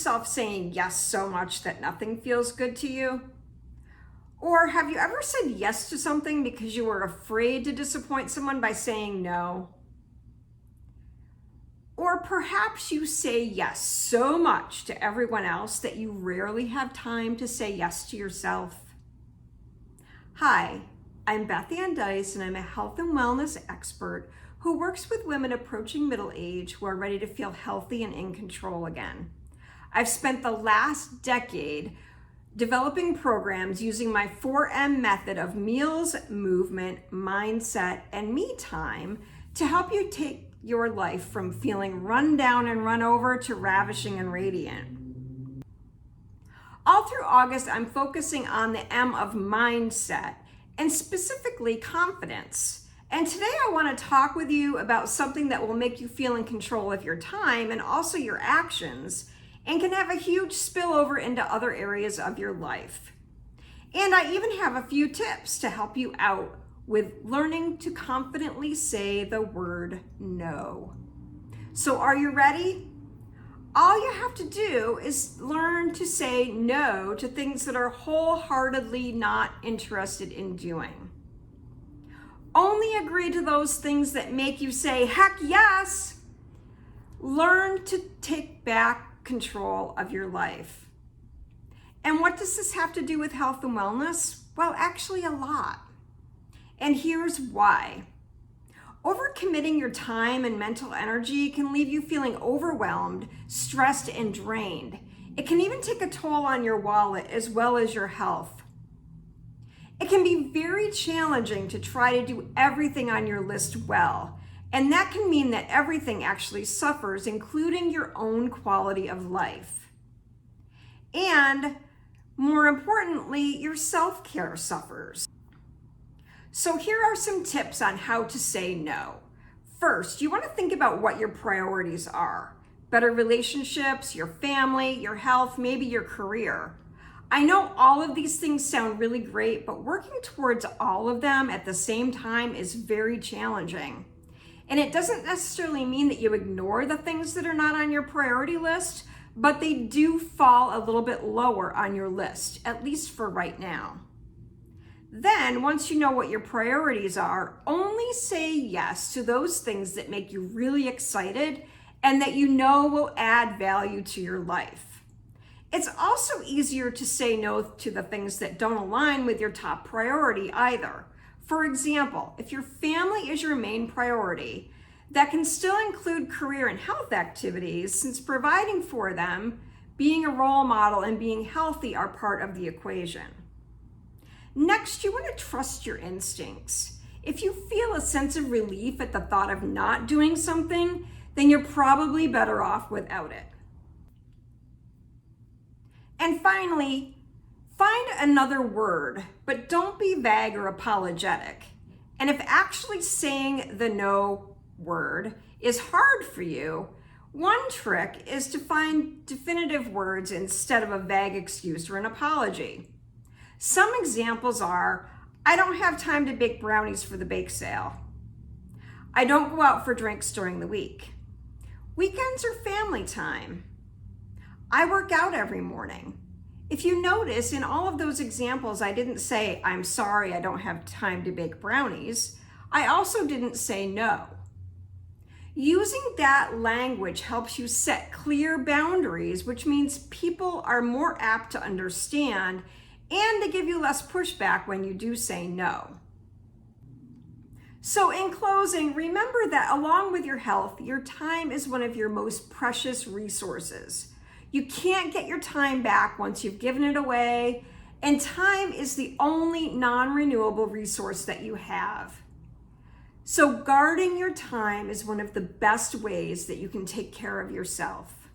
yourself saying yes so much that nothing feels good to you? Or have you ever said yes to something because you were afraid to disappoint someone by saying no? Or perhaps you say yes so much to everyone else that you rarely have time to say yes to yourself. Hi, I'm Beth Ann Dice, and I'm a health and wellness expert who works with women approaching middle age who are ready to feel healthy and in control again. I've spent the last decade developing programs using my 4M method of meals, movement, mindset, and me time to help you take your life from feeling run down and run over to ravishing and radiant. All through August, I'm focusing on the M of mindset and specifically confidence. And today I want to talk with you about something that will make you feel in control of your time and also your actions, and can have a huge spillover into other areas of your life. And I even have a few tips to help you out with learning to confidently say the word no. So are you ready? All you have to do is learn to say no to things that are wholeheartedly not interested in doing. Only agree to those things that make you say, heck yes. Learn to take back control of your life. And what does this have to do with health and wellness? Well, actually a lot. And here's why. Overcommitting your time and mental energy can leave you feeling overwhelmed, stressed, and drained. It can even take a toll on your wallet as well as your health. It can be very challenging to try to do everything on your list well, and that can mean that everything actually suffers, including your own quality of life. And more importantly, your self-care suffers. So here are some tips on how to say no. First, you want to think about what your priorities are. Better relationships, your family, your health, maybe your career. I know all of these things sound really great, but working towards all of them at the same time is very challenging. And it doesn't necessarily mean that you ignore the things that are not on your priority list, but they do fall a little bit lower on your list, at least for right now. Then, once you know what your priorities are, only say yes to those things that make you really excited and that you know will add value to your life. It's also easier to say no to the things that don't align with your top priority either. For example, if your family is your main priority, that can still include career and health activities, since providing for them, being a role model, and being healthy are part of the equation. Next, you want to trust your instincts. If you feel a sense of relief at the thought of not doing something, then you're probably better off without it. And finally, find another word, but don't be vague or apologetic. And if actually saying the no word is hard for you, one trick is to find definitive words instead of a vague excuse or an apology. Some examples are, I don't have time to bake brownies for the bake sale. I don't go out for drinks during the week. Weekends are family time. I work out every morning. If you notice, in all of those examples, I didn't say, I'm sorry, I don't have time to bake brownies. I also didn't say no. Using that language helps you set clear boundaries, which means people are more apt to understand and to give you less pushback when you do say no. So in closing, remember that along with your health, your time is one of your most precious resources. You can't get your time back once you've given it away, and time is the only non-renewable resource that you have. So guarding your time is one of the best ways that you can take care of yourself.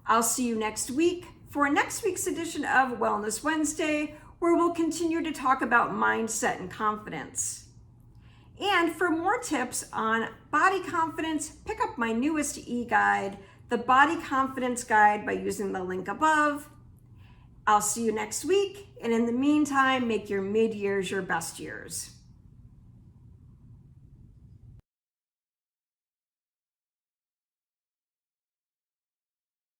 I'll see you next week for next week's edition of Wellness Wednesday, where we'll continue to talk about mindset and confidence. And for more tips on body confidence, pick up my newest e-guide, the Body Confidence Guide, by using the link above. I'll see you next week, and in the meantime, make your mid-years your best years.